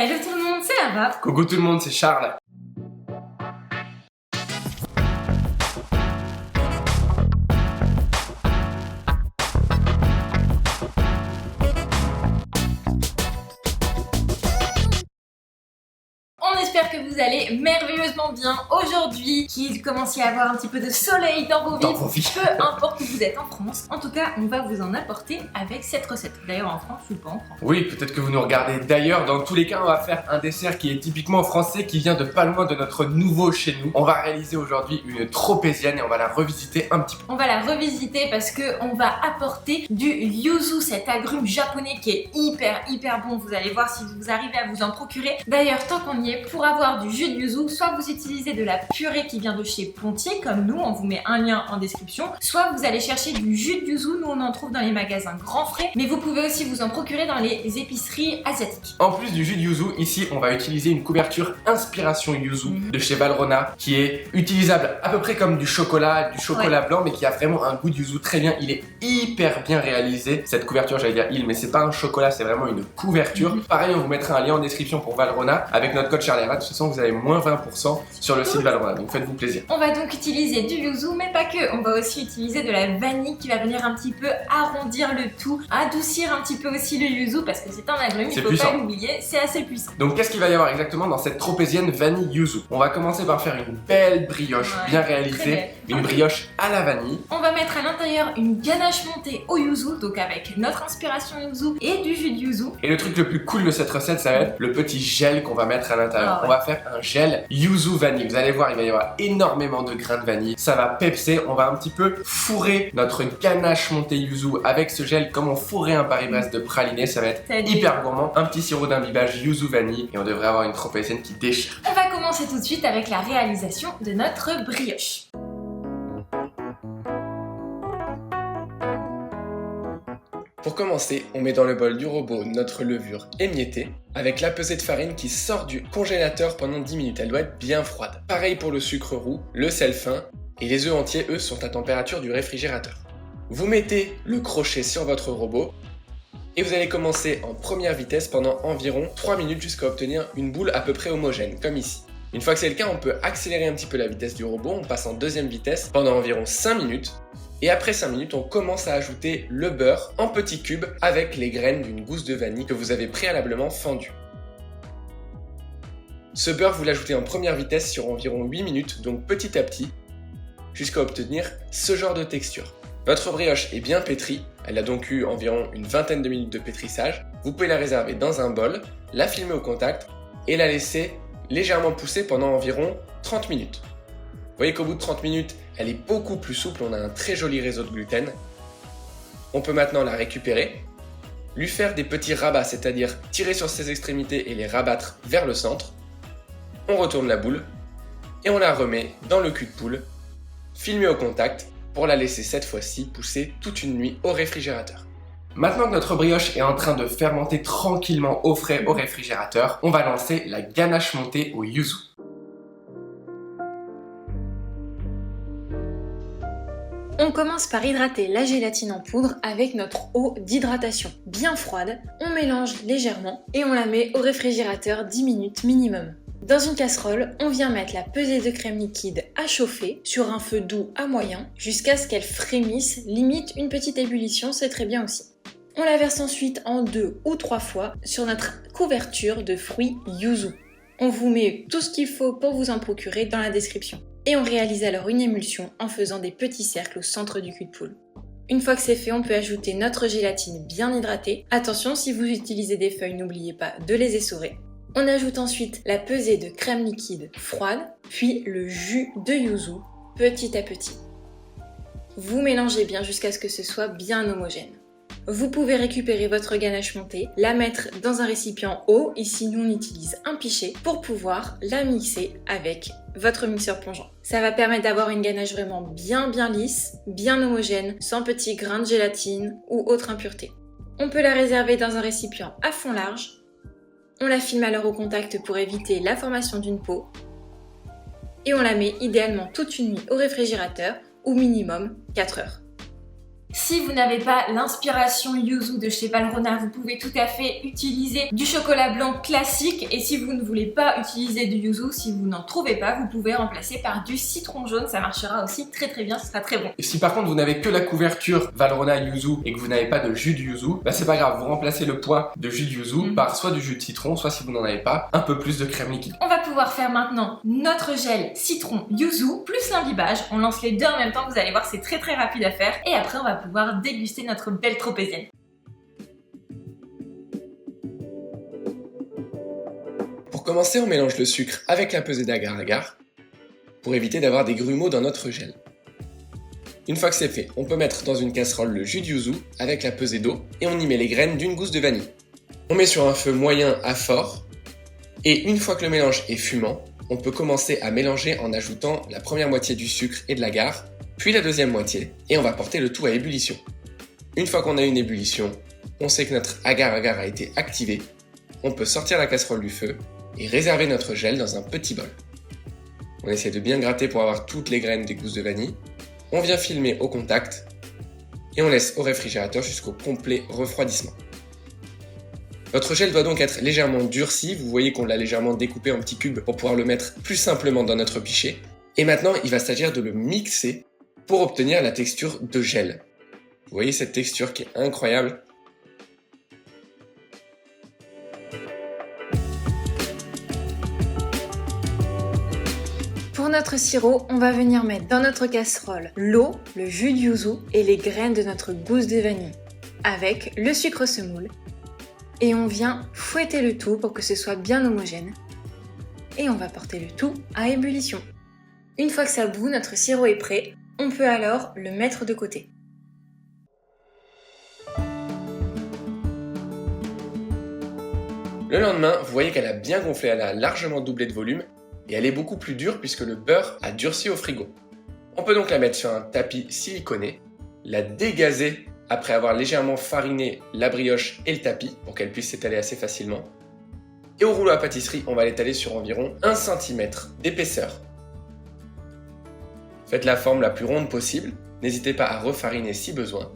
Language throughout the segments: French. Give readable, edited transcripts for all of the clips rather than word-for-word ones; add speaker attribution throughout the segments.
Speaker 1: Hello tout le monde, c'est Ava.
Speaker 2: Coucou tout le monde, c'est Charles.
Speaker 1: On espère que vous allez merveilleusement bien aujourd'hui, qu'il commence à y avoir un petit peu de soleil dans vos vies, peu importe où vous êtes en France. En tout cas, on va vous en apporter avec cette recette. D'ailleurs en France ou pas en France.
Speaker 2: Oui, peut-être que vous nous regardez d'ailleurs. Dans tous les cas, on va faire un dessert qui est typiquement français, qui vient de pas loin de notre nouveau chez nous. On va réaliser aujourd'hui une tropézienne et on va la revisiter un petit peu.
Speaker 1: On va la revisiter parce que on va apporter du yuzu, cet agrume japonais qui est hyper bon. Vous allez voir si vous arrivez à vous en procurer. D'ailleurs, tant qu'on y est, pour avoir du jus de yuzu, soit vous utilisez de la purée qui vient de chez Pontier, comme nous, on vous met un lien en description, soit vous allez chercher du jus de yuzu, nous on en trouve dans les magasins Grand Frais, mais vous pouvez aussi vous en procurer dans les épiceries asiatiques.
Speaker 2: En plus du jus de yuzu, ici on va utiliser une couverture inspiration yuzu de chez Valrhona, qui est utilisable à peu près comme du chocolat blanc, mais qui a vraiment un goût de yuzu très bien. Il est hyper bien réalisé. Cette couverture, j'allais dire mais c'est pas un chocolat, c'est vraiment une couverture. Pareil, on vous mettra un lien en description pour Valrhona avec notre code Charles. De toute façon, vous avez moins 20% sur le site Valrhona, donc faites-vous plaisir.
Speaker 1: On va donc utiliser du yuzu, mais pas que. On va aussi utiliser de la vanille qui va venir un petit peu arrondir le tout, adoucir un petit peu aussi le yuzu parce que c'est un agrume, il faut pas l'oublier, c'est assez puissant.
Speaker 2: Donc qu'est-ce qu'il va y avoir exactement dans cette tropézienne vanille yuzu? On va commencer par faire une belle brioche bien réalisée, une brioche à la vanille.
Speaker 1: On va mettre à l'intérieur une ganache montée au yuzu, donc avec notre inspiration yuzu et du jus de yuzu.
Speaker 2: Et le truc le plus cool de cette recette, ça va être le petit gel qu'on va mettre à l'intérieur. On va faire un gel yuzu vanille. Vous allez voir, il va y avoir énormément de grains de vanille. Ça va pepser. On va un petit peu fourrer notre ganache montée yuzu avec ce gel comme on fourrait un Paris-Brest de praliné. Ça va être hyper gourmand. Un petit sirop d'imbibage yuzu vanille et on devrait avoir une tropézienne qui déchire.
Speaker 1: On va commencer tout de suite avec la réalisation de notre brioche.
Speaker 2: Pour commencer, on met dans le bol du robot notre levure émiettée avec la pesée de farine qui sort du congélateur pendant 10 minutes. Elle doit être bien froide. Pareil pour le sucre roux, le sel fin et les œufs entiers, eux, sont à température du réfrigérateur. Vous mettez le crochet sur votre robot et vous allez commencer en première vitesse pendant environ 3 minutes jusqu'à obtenir une boule à peu près homogène, comme ici. Une fois que c'est le cas, on peut accélérer un petit peu la vitesse du robot, on passe en deuxième vitesse pendant environ 5 minutes. Et après 5 minutes, on commence à ajouter le beurre en petits cubes avec les graines d'une gousse de vanille que vous avez préalablement fendue. Ce beurre, vous l'ajoutez en première vitesse sur environ 8 minutes, donc petit à petit, jusqu'à obtenir ce genre de texture. Votre brioche est bien pétrie, elle a donc eu environ une vingtaine de minutes de pétrissage. Vous pouvez la réserver dans un bol, la filmer au contact et la laisser légèrement pousser pendant environ 30 minutes. Vous voyez qu'au bout de 30 minutes, elle est beaucoup plus souple, on a un très joli réseau de gluten. On peut maintenant la récupérer, lui faire des petits rabats, c'est-à-dire tirer sur ses extrémités et les rabattre vers le centre. On retourne la boule et on la remet dans le cul de poule, filmé au contact, pour la laisser cette fois-ci pousser toute une nuit au réfrigérateur. Maintenant que notre brioche est en train de fermenter tranquillement au frais au réfrigérateur, on va lancer la ganache montée au yuzu.
Speaker 1: On commence par hydrater la gélatine en poudre avec notre eau d'hydratation bien froide. On mélange légèrement et on la met au réfrigérateur 10 minutes minimum. Dans une casserole, on vient mettre la pesée de crème liquide à chauffer sur un feu doux à moyen jusqu'à ce qu'elle frémisse, limite une petite ébullition, c'est très bien aussi. On la verse ensuite en 2 ou 3 fois sur notre couverture de fruits yuzu. On vous met tout ce qu'il faut pour vous en procurer dans la description. Et on réalise alors une émulsion en faisant des petits cercles au centre du cul de poule. Une fois que c'est fait, on peut ajouter notre gélatine bien hydratée. Attention, si vous utilisez des feuilles, n'oubliez pas de les essorer. On ajoute ensuite la pesée de crème liquide froide, puis le jus de yuzu petit à petit. Vous mélangez bien jusqu'à ce que ce soit bien homogène. Vous pouvez récupérer votre ganache montée, la mettre dans un récipient haut, ici nous on utilise un pichet, pour pouvoir la mixer avec votre mixeur plongeant. Ça va permettre d'avoir une ganache vraiment bien lisse, bien homogène, sans petits grains de gélatine ou autre impureté. On peut la réserver dans un récipient à fond large. On la filme alors au contact pour éviter la formation d'une peau. Et on la met idéalement toute une nuit au réfrigérateur, ou minimum 4 heures. Si vous n'avez pas l'inspiration yuzu de chez Valrhona, vous pouvez tout à fait utiliser du chocolat blanc classique. Et si vous ne voulez pas utiliser du yuzu, si vous n'en trouvez pas, vous pouvez remplacer par du citron jaune. Ça marchera aussi très bien, ce sera très bon.
Speaker 2: Et si par contre vous n'avez que la couverture Valrhona yuzu et que vous n'avez pas de jus de yuzu, bah c'est pas grave, vous remplacez le point de jus de yuzu par soit du jus de citron, soit si vous n'en avez pas, un peu plus de crème liquide.
Speaker 1: On va pouvoir faire maintenant notre gel citron yuzu plus l'imbibage. On lance les deux en même temps, vous allez voir, c'est très rapide à faire. Et après on va pouvoir déguster notre belle tropézienne.
Speaker 2: Pour commencer, on mélange le sucre avec la pesée d'agar-agar pour éviter d'avoir des grumeaux dans notre gel. Une fois que c'est fait, on peut mettre dans une casserole le jus de yuzu avec la pesée d'eau et on y met les graines d'une gousse de vanille. On met sur un feu moyen à fort et une fois que le mélange est fumant, on peut commencer à mélanger en ajoutant la première moitié du sucre et de l'agar, puis la deuxième moitié, et on va porter le tout à ébullition. Une fois qu'on a une ébullition, on sait que notre agar-agar a été activé, on peut sortir la casserole du feu et réserver notre gel dans un petit bol. On essaie de bien gratter pour avoir toutes les graines des gousses de vanille, on vient filmer au contact, et on laisse au réfrigérateur jusqu'au complet refroidissement. Votre gel doit donc être légèrement durci, vous voyez qu'on l'a légèrement découpé en petits cubes pour pouvoir le mettre plus simplement dans notre pichet. Et maintenant, il va s'agir de le mixer pour obtenir la texture de gel. Vous voyez cette texture qui est incroyable.
Speaker 1: Pour notre sirop, on va venir mettre dans notre casserole l'eau, le jus de yuzu et les graines de notre gousse de vanille avec le sucre semoule. Et on vient fouetter le tout pour que ce soit bien homogène. Et on va porter le tout à ébullition. Une fois que ça bout, notre sirop est prêt. On peut alors le mettre de côté.
Speaker 2: Le lendemain, vous voyez qu'elle a bien gonflé, elle a largement doublé de volume et elle est beaucoup plus dure puisque le beurre a durci au frigo. On peut donc la mettre sur un tapis siliconé, la dégazer après avoir légèrement fariné la brioche et le tapis pour qu'elle puisse s'étaler assez facilement. Et au rouleau à pâtisserie, on va l'étaler sur environ 1 cm d'épaisseur. Faites la forme la plus ronde possible, n'hésitez pas à refariner si besoin.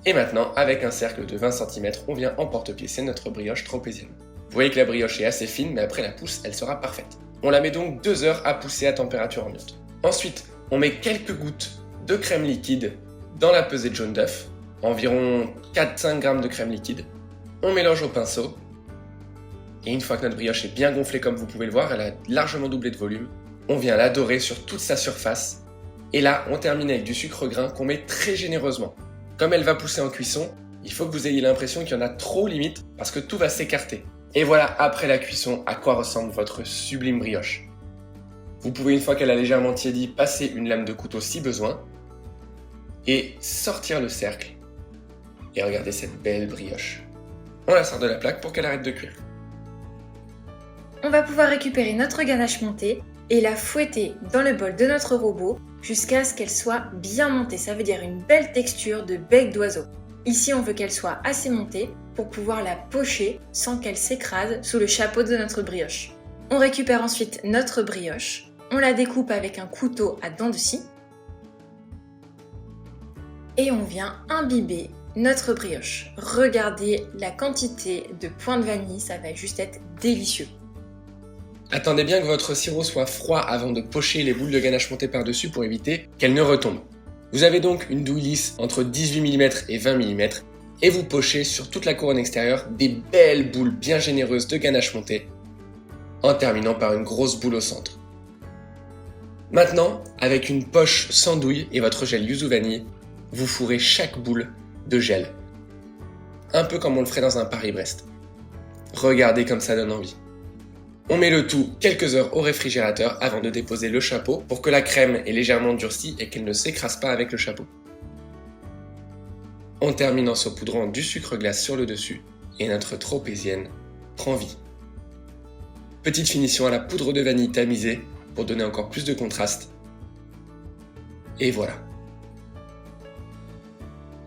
Speaker 2: Et maintenant, avec un cercle de 20 cm, on vient emporte-piécer notre brioche tropézienne. Vous voyez que la brioche est assez fine, mais après la pousse, elle sera parfaite. On la met donc 2 heures à pousser à température ambiante. Ensuite, on met quelques gouttes de crème liquide dans la pesée de jaune d'œuf, environ 4-5 g de crème liquide. On mélange au pinceau. Et une fois que notre brioche est bien gonflée comme vous pouvez le voir, elle a largement doublé de volume, on vient la dorer sur toute sa surface. Et là, on termine avec du sucre grain qu'on met très généreusement. Comme elle va pousser en cuisson, il faut que vous ayez l'impression qu'il y en a trop limite parce que tout va s'écarter. Et voilà, après la cuisson, à quoi ressemble votre sublime brioche. Vous pouvez, une fois qu'elle a légèrement tiédi, passer une lame de couteau si besoin et sortir le cercle. Et regardez cette belle brioche. On la sort de la plaque pour qu'elle arrête de cuire.
Speaker 1: On va pouvoir récupérer notre ganache montée et la fouetter dans le bol de notre robot jusqu'à ce qu'elle soit bien montée. Ça veut dire une belle texture de bec d'oiseau. Ici, on veut qu'elle soit assez montée pour pouvoir la pocher sans qu'elle s'écrase sous le chapeau de notre brioche. On récupère ensuite notre brioche, on la découpe avec un couteau à dents de scie et on vient imbiber notre brioche. Regardez la quantité de points de vanille, ça va juste être délicieux.
Speaker 2: Attendez bien que votre sirop soit froid avant de pocher les boules de ganache montées par-dessus pour éviter qu'elles ne retombent. Vous avez donc une douille lisse entre 18 mm et 20 mm et vous pochez sur toute la couronne extérieure des belles boules bien généreuses de ganache montée en terminant par une grosse boule au centre. Maintenant, avec une poche sans douille et votre gel yuzu vanille, vous fourrez chaque boule de gel. Un peu comme on le ferait dans un Paris-Brest. Regardez comme ça donne envie. On met le tout quelques heures au réfrigérateur avant de déposer le chapeau pour que la crème est légèrement durcie et qu'elle ne s'écrase pas avec le chapeau. On termine en saupoudrant du sucre glace sur le dessus et notre tropézienne prend vie. Petite finition à la poudre de vanille tamisée pour donner encore plus de contraste. Et voilà.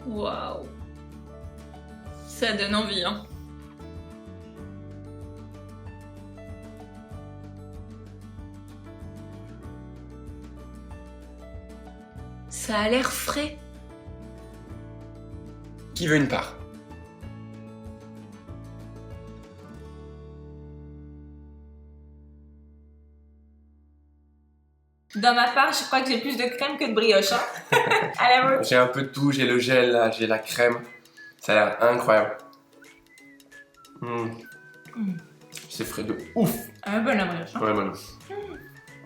Speaker 1: Waouh! Ça donne envie, hein! Ça a l'air frais.
Speaker 2: Qui veut une part?
Speaker 1: Dans ma part, je crois que j'ai plus de crème que de brioche. Hein. Allez,
Speaker 2: J'ai un peu de tout, j'ai le gel là, j'ai la crème. Ça a l'air incroyable. C'est frais de ouf.
Speaker 1: Ah, bonne la brioche. Hein.
Speaker 2: Ouais, bonne.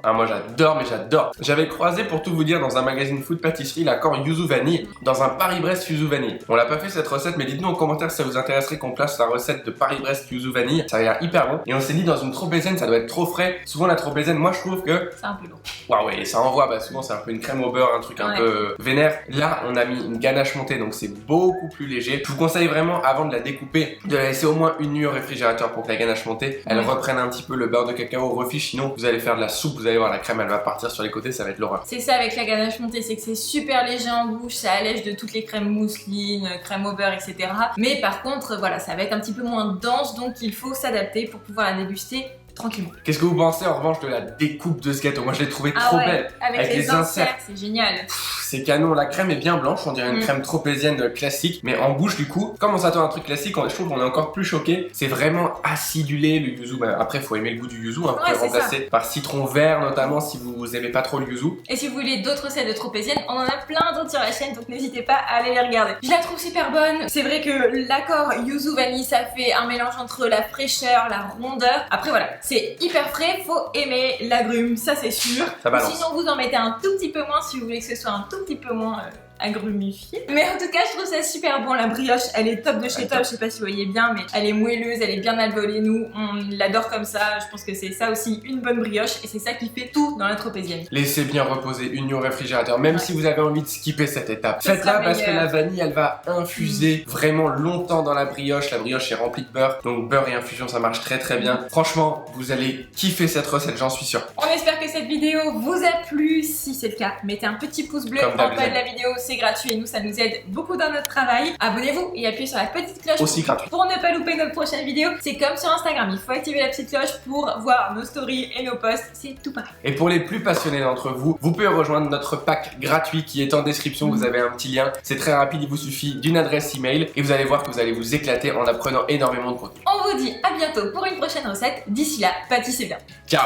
Speaker 2: Ah, moi j'adore, mais j'adore. J'avais croisé, pour tout vous dire, dans un magazine food pâtisserie, l'accord Yuzu Vanille, dans un Paris-Brest Yuzu Vanille. On l'a pas fait cette recette, mais dites-nous en commentaire si ça vous intéresserait qu'on place la recette de Paris-Brest Yuzu Vanille. Ça a l'air hyper bon. Et on s'est dit, dans une tropézienne, ça doit être trop frais. Souvent, la tropézienne, moi je trouve que
Speaker 1: c'est un peu lourd.
Speaker 2: waouh, ouais, ça envoie, bah souvent c'est un peu une crème au beurre, un truc un peu vénère. Là, on a mis une ganache montée, donc c'est beaucoup plus léger. Je vous conseille vraiment, avant de la découper, de la laisser au moins une nuit au réfrigérateur pour que la ganache montée, elle reprenne un petit peu le beurre de cacao au refiche. Sinon, vous allez faire de la soupe, vous allez voir, la crème, elle va partir sur les côtés, ça va être l'horreur.
Speaker 1: C'est ça avec la ganache montée, c'est que c'est super léger en bouche, ça allège de toutes les crèmes mousseline, crème au beurre, etc. Mais par contre, voilà, ça va être un petit peu moins dense, donc il faut s'adapter pour pouvoir la déguster tranquillement.
Speaker 2: Qu'est-ce que vous pensez en revanche de la découpe de ce gâteau? Moi je l'ai trouvé trop belle.
Speaker 1: Avec les inserts, c'est génial.
Speaker 2: C'est canon, la crème est bien blanche, on dirait une crème tropézienne classique, mais en bouche du coup, comme on s'attend à un truc classique, je trouve qu'on est encore plus choqué. C'est vraiment acidulé le yuzu. Bah, après, faut aimer le goût du yuzu, hein. Vous pouvez le remplacer par citron vert notamment si vous aimez pas trop le yuzu.
Speaker 1: Et si vous voulez d'autres recettes de tropézienne, on en a plein d'autres sur la chaîne, donc n'hésitez pas à aller les regarder. Je la trouve super bonne. C'est vrai que l'accord yuzu vanille, ça fait un mélange entre la fraîcheur, la rondeur. Après voilà, c'est hyper frais, faut aimer l'agrume, ça c'est sûr.
Speaker 2: Ça balance.
Speaker 1: Sinon vous en mettez un tout petit peu moins si vous voulez que ce soit un tout petit peu moins agrumifié. Mais en tout cas, je trouve ça super bon. La brioche, elle est top de chez top. Je sais pas si vous voyez bien, mais elle est moelleuse, elle est bien alvéolée. Nous, on l'adore comme ça. Je pense que c'est ça aussi, une bonne brioche. Et c'est ça qui fait tout dans la tropézienne.
Speaker 2: Laissez bien reposer une nuit au réfrigérateur, même si vous avez envie de skipper cette étape. Faites-la parce que la vanille, elle va infuser vraiment longtemps dans la brioche. La brioche est remplie de beurre, donc beurre et infusion, ça marche très très bien. Franchement, vous allez kiffer cette recette, j'en suis sûr.
Speaker 1: On espère que cette vidéo vous a plu. Si c'est le cas, mettez un petit pouce bleu en bas de la vidéo. C'est gratuit et nous ça nous aide beaucoup dans notre travail. Abonnez-vous et appuyez sur la petite cloche
Speaker 2: aussi gratuit
Speaker 1: pour ne pas louper notre prochaine vidéo. C'est comme sur Instagram, il faut activer la petite cloche pour voir nos stories et nos posts, c'est tout pareil.
Speaker 2: Et pour les plus passionnés d'entre vous, vous pouvez rejoindre notre pack gratuit qui est en description, vous avez un petit lien, c'est très rapide, il vous suffit d'une adresse email et vous allez voir que vous allez vous éclater en apprenant énormément de contenu.
Speaker 1: On vous dit à bientôt pour une prochaine recette, d'ici là, pâtissez bien.
Speaker 2: Ciao.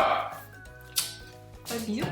Speaker 1: Bisous.